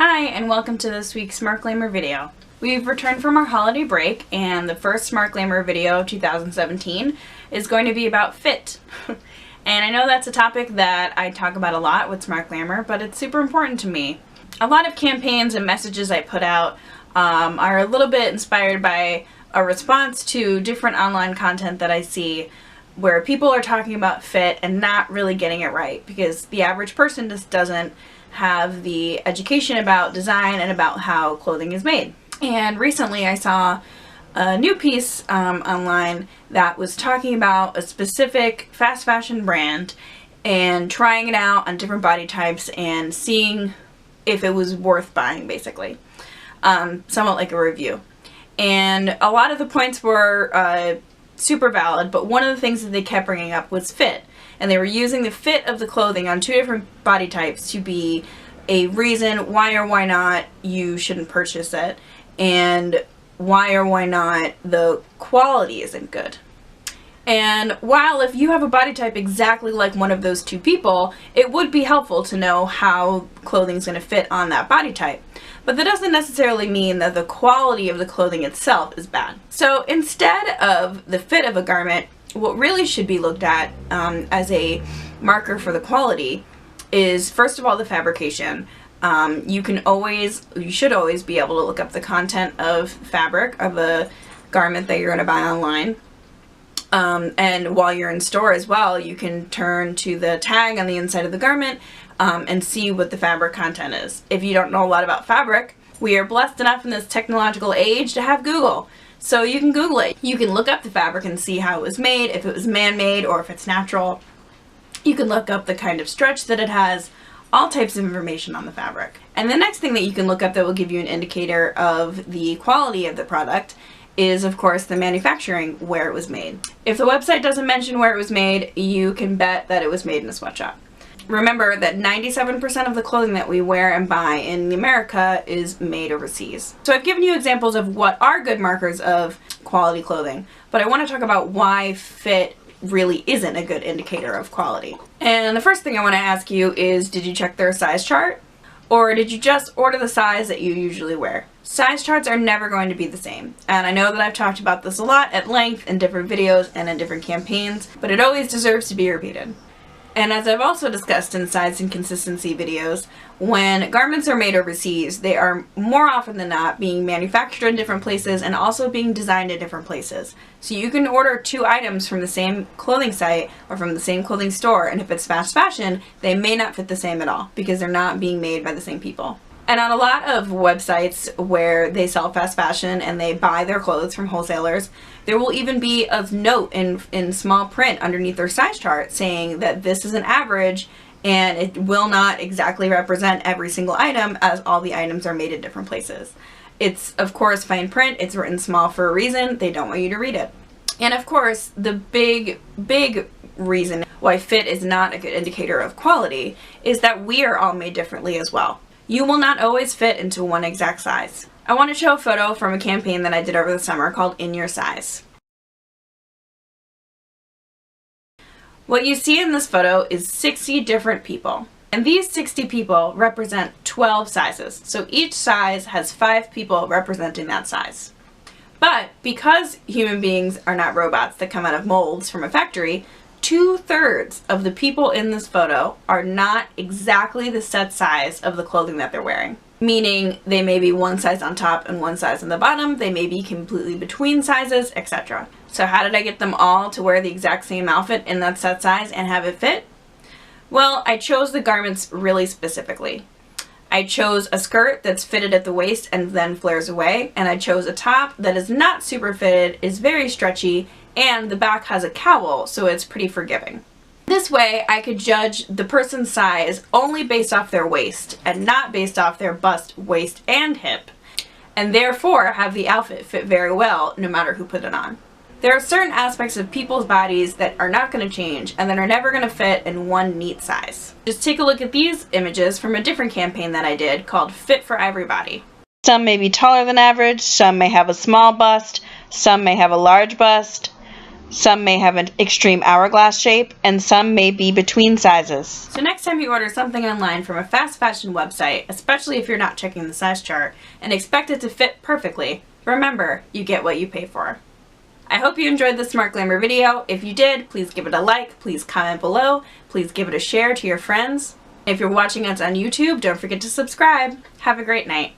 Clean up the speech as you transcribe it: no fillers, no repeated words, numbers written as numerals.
Hi, and welcome to this week's SmartGlamour video. We've returned from our holiday break, and the first SmartGlamour video of 2017 is going to be about fit. And I know that's a topic that I talk about a lot with SmartGlamour, but it's super important to me. A lot of campaigns and messages I put out are a little bit inspired by a response to different online content that I see where people are talking about fit and not really getting it right because the average person just doesn't have the education about design and about how clothing is made. And recently I saw a new piece online that was talking about a specific fast fashion brand and trying it out on different body types and seeing if it was worth buying, basically. Somewhat like a review. And a lot of the points were super valid, but one of the things that they kept bringing up was fit. And they were using the fit of the clothing on two different body types to be a reason why or why not you shouldn't purchase it, and why or why not the quality isn't good. And while if you have a body type exactly like one of those two people, it would be helpful to know how clothing's going to fit on that body type. But that doesn't necessarily mean that the quality of the clothing itself is bad. So instead of the fit of a garment, what really should be looked at as a marker for the quality is, first of all, the fabrication. You should always be able to look up the content of fabric of a garment that you're going to buy online. And while you're in store as well, you can turn to the tag on the inside of the garment and see what the fabric content is. If you don't know a lot about fabric, we are blessed enough in this technological age to have Google. So you can Google it. You can look up the fabric and see how it was made, if it was man-made or if it's natural. You can look up the kind of stretch that it has, all types of information on the fabric. And the next thing that you can look up that will give you an indicator of the quality of the product is, of course, the manufacturing, where it was made. If the website doesn't mention where it was made, you can bet that it was made in a sweatshop. Remember that 97% of the clothing that we wear and buy in America is made overseas. So I've given you examples of what are good markers of quality clothing, but I want to talk about why fit really isn't a good indicator of quality. And the first thing I want to ask you is, did you check their size chart? Or did you just order the size that you usually wear? Size charts are never going to be the same. And I know that I've talked about this a lot at length in different videos and in different campaigns, but it always deserves to be repeated. And as I've also discussed in size and consistency videos, when garments are made overseas, they are more often than not being manufactured in different places and also being designed in different places. So you can order two items from the same clothing site or from the same clothing store, and if it's fast fashion, they may not fit the same at all because they're not being made by the same people. And on a lot of websites where they sell fast fashion and they buy their clothes from wholesalers, there will even be a note in small print underneath their size chart saying that this is an average and it will not exactly represent every single item as all the items are made in different places. It's, of course, fine print. It's written small for a reason. They don't want you to read it. And of course, the big reason why fit is not a good indicator of quality is that we are all made differently as well. You will not always fit into one exact size. I want to show a photo from a campaign that I did over the summer called In Your Size. What you see in this photo is 60 different people. And these 60 people represent 12 sizes. So each size has 5 people representing that size. But because human beings are not robots that come out of molds from a factory, 2/3 of the people in this photo are not exactly the set size of the clothing that they're wearing. Meaning they may be one size on top and one size on the bottom, they may be completely between sizes, etc. So how did I get them all to wear the exact same outfit in that set size and have it fit? Well, I chose the garments really specifically. I chose a skirt that's fitted at the waist and then flares away, and I chose a top that is not super fitted, is very stretchy, and the back has a cowl, so it's pretty forgiving. This way, I could judge the person's size only based off their waist, and not based off their bust, waist, and hip, and therefore have the outfit fit very well no matter who put it on. There are certain aspects of people's bodies that are not going to change and that are never going to fit in one neat size. Just take a look at these images from a different campaign that I did called Fit for Everybody. Some may be taller than average, some may have a small bust, some may have a large bust, Some may have an extreme hourglass shape, and some may be between sizes. So next time you order something online from a fast fashion website, especially if you're not checking the size chart, and expect it to fit perfectly, remember, you get what you pay for. I hope you enjoyed the Smart Glamour video. If you did, please give it a like, please comment below, please give it a share to your friends. If you're watching us on YouTube, don't forget to subscribe. Have a great night.